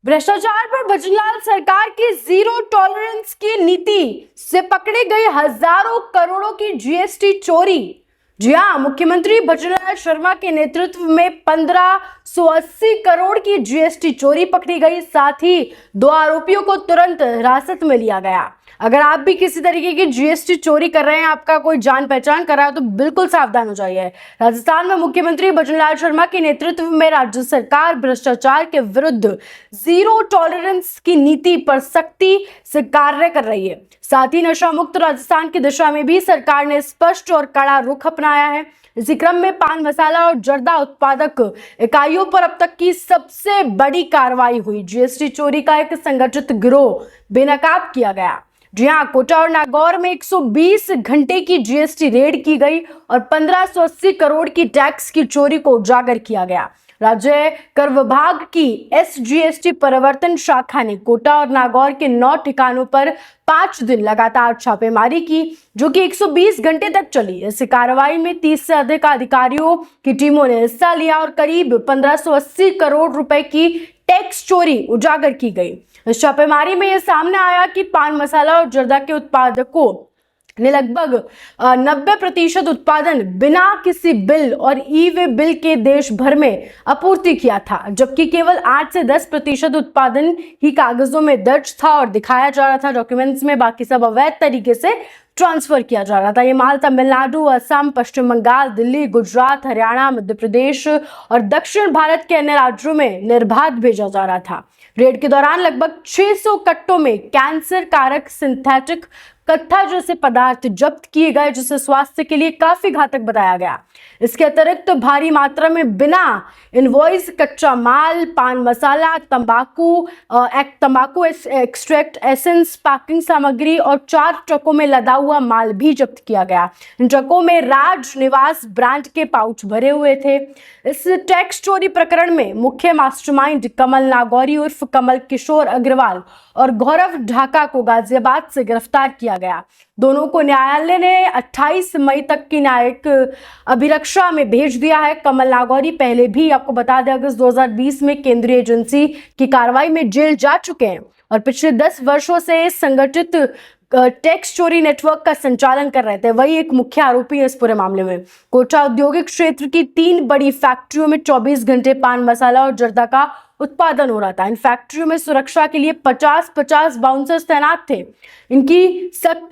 भ्रष्टाचार पर भजनलाल सरकार की जीरो टॉलरेंस की नीति से पकड़े गए हजारों करोड़ों की जीएसटी चोरी। जी हाँ, मुख्यमंत्री भजनलाल शर्मा के नेतृत्व में 1580 करोड़ की जीएसटी चोरी पकड़ी गई। साथ ही 2 आरोपियों को तुरंत हिरासत में लिया गया। अगर आप भी किसी तरीके की जीएसटी चोरी कर रहे हैं, आपका कोई जान पहचान कर रहा है, तो बिल्कुल सावधान हो जाइए। राजस्थान में मुख्यमंत्री भजनलाल शर्मा के नेतृत्व में राज्य सरकार भ्रष्टाचार के विरुद्ध जीरो टॉलरेंस की नीति पर सख्ती से कार्य कर रही है। साथ ही नशा मुक्त राजस्थान की दिशा में भी सरकार ने स्पष्ट और कड़ा रुख अपनाया है। इसी क्रम में पान मसाला और जर्दा उत्पादक इकाइयों पर अब तक की सबसे बड़ी कार्रवाई हुई। जीएसटी चोरी का एक संगठित गिरोह बेनकाब किया गया। जी हाँ, कोटा और नागौर में 120 घंटे की जीएसटी रेड की गई और 1580 करोड़ की टैक्स की चोरी को उजागर किया गया। राज्य कर विभाग की एसजीएसटी परिवर्तन शाखा ने कोटा और नागौर के 9 ठिकानों पर 5 दिन लगातार छापेमारी की, जो कि 120 घंटे तक चली। इस कार्रवाई में 30 से अधिक अधिकारियों की टीमों ने हिस्सा लिया और करीब 1580 करोड़ रुपए की टैक्स चोरी उजागर की गई। इस छापेमारी में यह सामने आया कि पान मसाला और जर्दा के उत्पादकों ने लगभग 90% उत्पादन बिना किसी बिल और ई वे बिल के देश भर में आपूर्ति किया था, जबकि केवल 8 से 10% उत्पादन ही कागजों में दर्ज था और दिखाया जा रहा था डॉक्यूमेंट्स में। बाकी सब अवैध तरीके से ट्रांसफर किया जा रहा था। ये माल तमिलनाडु, असम, पश्चिम बंगाल, दिल्ली, गुजरात, हरियाणा, मध्य प्रदेश और दक्षिण भारत के अन्य राज्यों में निर्बाध भेजा जा रहा था। रेड के दौरान लगभग 600 कट्टों में कैंसर कारक सिंथेटिक कत्था जैसे पदार्थ जब्त किए गए, जिसे स्वास्थ्य के लिए काफी घातक बताया गया। इसके अतिरिक्त भारी मात्रा में बिना इनवॉइस कच्चा माल, पान मसाला, तंबाकू एक्सट्रैक्ट, एसेंस, पैकिंग सामग्री और 4 ट्रकों में लदा हुआ माल भी जब्त किया गया। इन ट्रकों में राज निवास ब्रांड के पाउच भरे हुए थे। इस टैक्स चोरी प्रकरण में मुख्य मास्टरमाइंड कमल नागौरी उर्फ कमल किशोर अग्रवाल और गौरव ढाका को गाजियाबाद से गिरफ्तार किया गया। दोनों को न्यायालय ने 28 मई तक की न्यायिक अभिरक्षा में भेज दिया है। कमल नागौरी पहले भी, आपको बता दें, अगस्त 2020 में केंद्रीय एजेंसी की कार्रवाई में जेल जा चुके हैं और पिछले 10 वर्षों से संगठित टैक्स चोरी नेटवर्क का संचालन कर रहे थे। वही एक मुख्य आरोपी है इस पूरे मामले में। कोटा औद्योगिक क्षेत्र की 3 बड़ी फैक्ट्रियों में 24 घंटे पान मसाला और जर्दा का उत्पादन हो रहा था। इन फैक्ट्रियों में सुरक्षा के लिए 50-50 बाउंसर्स तैनात थे। इनकी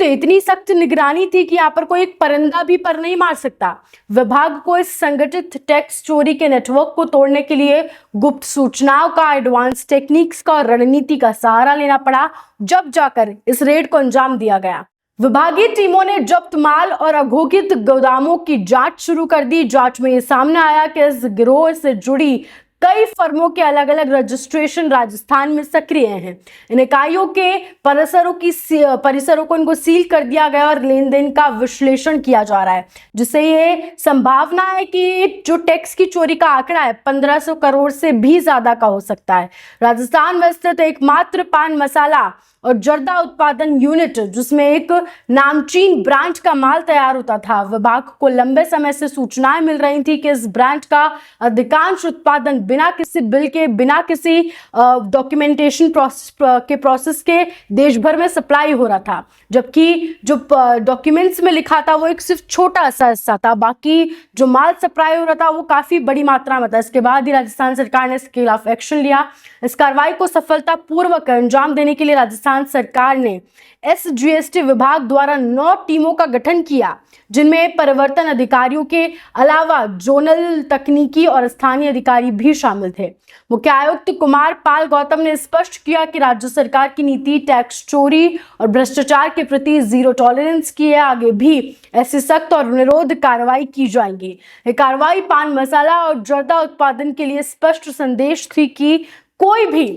इतनी सख्त निगरानी थी कि यहाँ पर कोई एक परिंदा भी पर नहीं मार सकता। विभाग को इस संगठित टैक्स चोरी के नेटवर्क को तोड़ने के लिए गुप्त सूचनाओं का, एडवांस टेक्निक्स का और रणनीति का सहारा लेना पड़ा, जब जाकर इस रेड को अंजाम दिया गया। विभागीय टीमों ने जब्त माल और अघोषित गोदामों की जांच शुरू कर दी। जांच में ये सामने आया कि इस गिरोह से जुड़ी कई फर्मों के अलग अलग रजिस्ट्रेशन राजस्थान में सक्रिय हैं। इन इकाइयों के परिसरों को इनको सील कर दिया गया और लेन देन का विश्लेषण किया जा रहा है, जिससे ये संभावना है कि जो टैक्स की चोरी का आंकड़ा है 1500 करोड़ से भी ज्यादा का हो सकता है। राजस्थान में स्थित एकमात्र पान मसाला और जर्दा उत्पादन यूनिट, जिसमें एक नामचीन ब्रांड का माल तैयार होता था। विभाग को लंबे समय से सूचनाएं मिल रही थी कि इस ब्रांड का अधिकांश उत्पादन बिना किसी बिल के, बिना किसी डॉक्यूमेंटेशन प्रोसेस के देश भर में सप्लाई हो रहा था, जबकि जो डॉक्यूमेंट्स में लिखा था वो एक सिर्फ छोटा सा हिस्सा था। बाकी जो माल सप्लाई हो रहा था वो काफी बड़ी मात्रा में था। इसके बाद ही राजस्थान सरकार ने इसके खिलाफ एक्शन लिया। इस कार्रवाई को सफलतापूर्वक अंजाम देने के लिए राजस्थान सरकार ने एसजीएसटी विभाग द्वारा 9 टीमों का गठन किया, जिनमें परिवर्तन अधिकारियों के अलावा जोनल, तकनीकी और स्थानीय अधिकारी भी शामिल थे। मुख्य आयुक्त कुमार पाल गौतम ने स्पष्ट किया कि राज्य सरकार की नीति टैक्स चोरी और भ्रष्टाचार के प्रति जीरो टॉलरेंस की है। आगे भी ऐसी सख्त और निरोध कार्रवाई की जाएंगी। ये कार्रवाई पान मसाला और जर्दा उत्पादन के लिए स्पष्ट संदेश थी कि कोई भी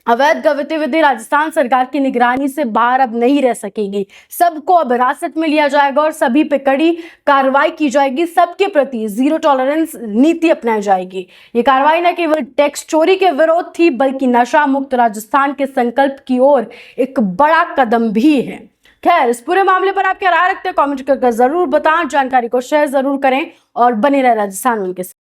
अवैध गतिविधि राजस्थान सरकार की निगरानी से बाहर अब नहीं रह सकेगी। सबको अब हिरासत में लिया जाएगा और सभी पे कड़ी कार्रवाई की जाएगी। सबके प्रति जीरो टॉलरेंस नीति अपनाई जाएगी। ये कार्रवाई न केवल टैक्स चोरी के विरोध थी, बल्कि नशा मुक्त राजस्थान के संकल्प की ओर एक बड़ा कदम भी है। खैर, इस पूरे मामले पर आप क्या राय रखते हैं, कमेंट करके जरूर बताएं। जानकारी को शेयर जरूर करें और बने रहे राजस्थान उनके साथ।